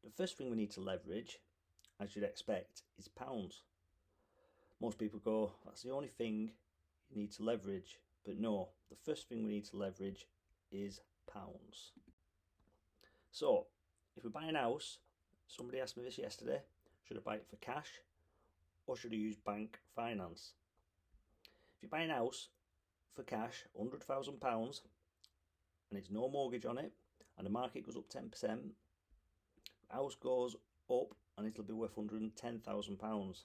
The first thing we need to leverage, as you'd expect, is pounds. Most people go, that's the only thing you need to leverage. But no, the first thing we need to leverage is pounds. So, if we buy a house, somebody asked me this yesterday, should I buy it for cash or should I use bank finance? If you buy a house for cash, £100,000, and it's no mortgage on it, and the market goes up 10%, the house goes up and it'll be worth £110,000.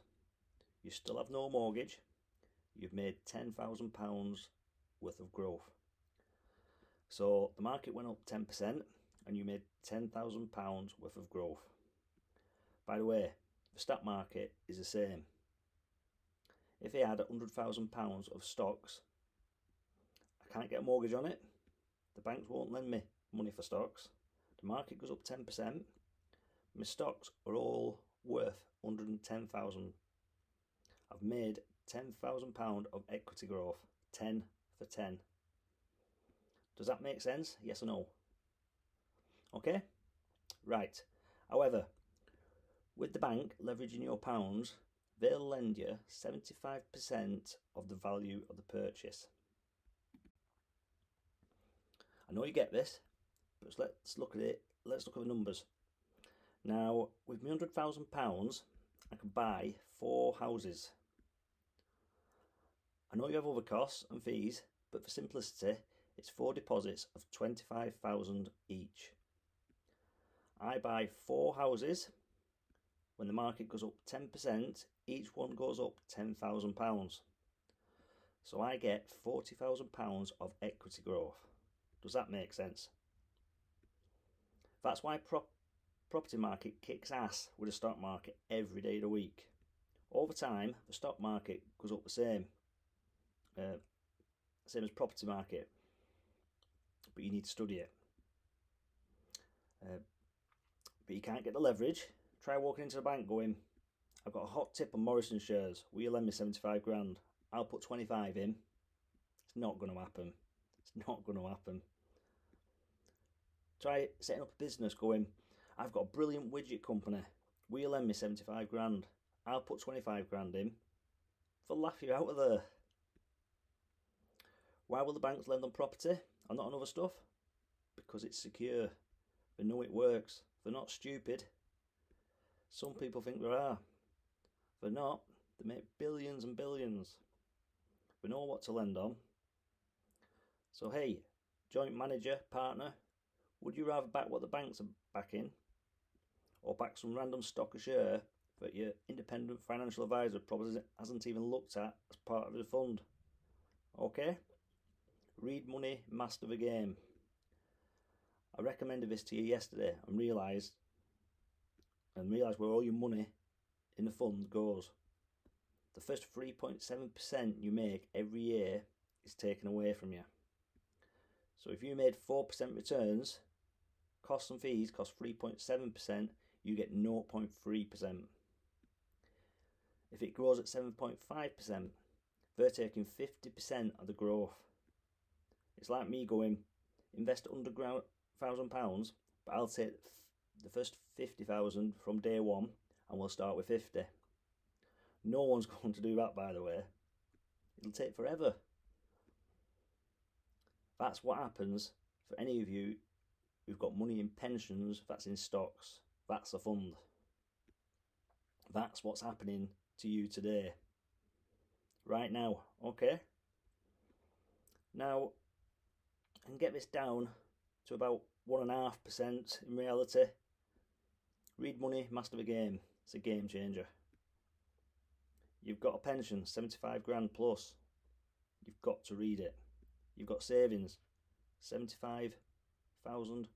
You still have no mortgage, you've made £10,000 worth of growth. So the market went up 10% and you made £10,000 worth of growth. By the way, the stock market is the same. If I had £100,000 of stocks, I can't get a mortgage on it. The banks won't lend me money for stocks. The market goes up 10%. My stocks are all worth 110,000. I've made £10,000 of equity growth. 10 for 10. Does that make sense? Yes or no? Okay? Right. However, with the bank leveraging your pounds, they'll lend you 75% of the value of the purchase. I know you get this, but let's look at it. Let's look at the numbers. Now, with my £100,000, I can buy 4 houses. I know you have other costs and fees, but for simplicity, it's 4 deposits of 25,000 each. I buy 4 houses. When the market goes up 10%, each one goes up £10,000. So I get £40,000 of equity growth. Does that make sense? That's why property market kicks ass with the stock market every day of the week. Over time, the stock market goes up the same. Same as property market. But you need to study it. But you can't get the leverage. Try walking into the bank going, I've got a hot tip on Morrison shares. Will you lend me 75 grand? I'll put 25 in. It's not going to happen. It's not going to happen. Try setting up a business going, I've got a brilliant widget company. Will you lend me 75 grand? I'll put 25 grand in. They'll laugh you out of there. Why will the banks lend on property and not on other stuff? Because it's secure. They know it works. They're not stupid. Some people think they are. They're not. They make billions and billions. They know what to lend on. So hey, joint manager, partner, would you rather back what the banks are backing or back some random stock or share that your independent financial advisor probably hasn't even looked at as part of the fund? Okay? Read money, master the game. I recommended this to you yesterday and realised where all your money in the fund goes. The first 3.7% you make every year is taken away from you. So if you made 4% returns, costs and fees cost 3.7%, you get 0.3%. If it grows at 7.5%, they're taking 50% of the growth. It's like me going, invest £100,000, but I'll take the first 50,000 from day one and we'll start with 50. No one's going to do that, by the way. It'll take forever. That's what happens for any of you who've got money in pensions, that's in stocks. That's a fund. That's what's happening to you today. Right now, okay? Now, I can get this down to about 1.5% in reality. Read money, master the game. It's a game changer. You've got a pension, 75 grand plus. You've got to read it. You've got savings, 75,000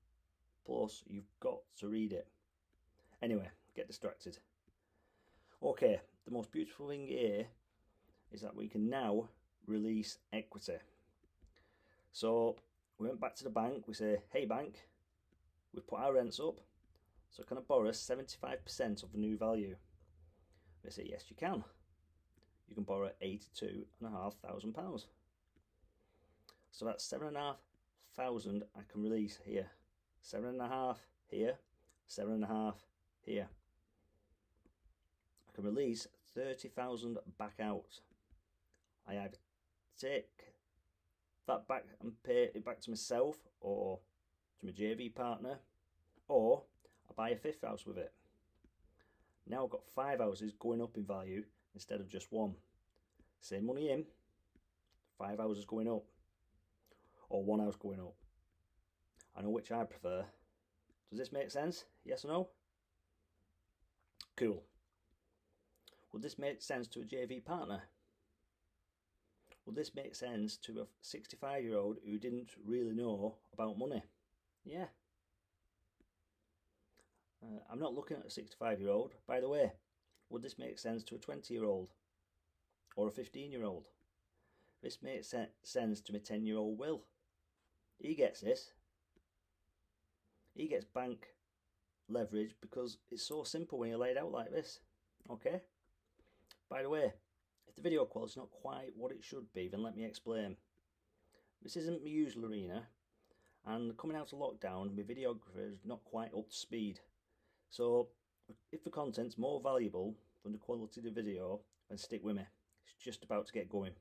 plus. You've got to read it. Anyway, get distracted. Okay, the most beautiful thing here is that we can now release equity. So we went back to the bank. We say, hey bank, we've put our rents up. So can I borrow 75% of the new value? They say, yes, you can. You can borrow £82,500. So that's 7,500 I can release here. 7.5 here, 7.5 here. I can release 30,000 back out. I either take that back and pay it back to myself or to my JV partner, or I buy a fifth house with it. Now I've got 5 houses going up in value instead of just one. Same money in, 5 houses going up, or 1 house going up. I know which I prefer. Does this make sense? Yes or no? Cool. Would this make sense to a JV partner? Would this make sense to a 65-year-old who didn't really know about money? Yeah. I'm not looking at a 65-year-old. By the way, would this make sense to a 20-year-old or a 15-year-old? This makes sense to my 10-year-old Will. He gets this. He gets bank leverage because it's so simple when you lay it out like this. Okay? By the way, if the video quality is not quite what it should be, then let me explain. This isn't my usual arena, and coming out of lockdown, my videographer is not quite up to speed. So, if the content's more valuable than the quality of the video, then stick with me. It's just about to get going.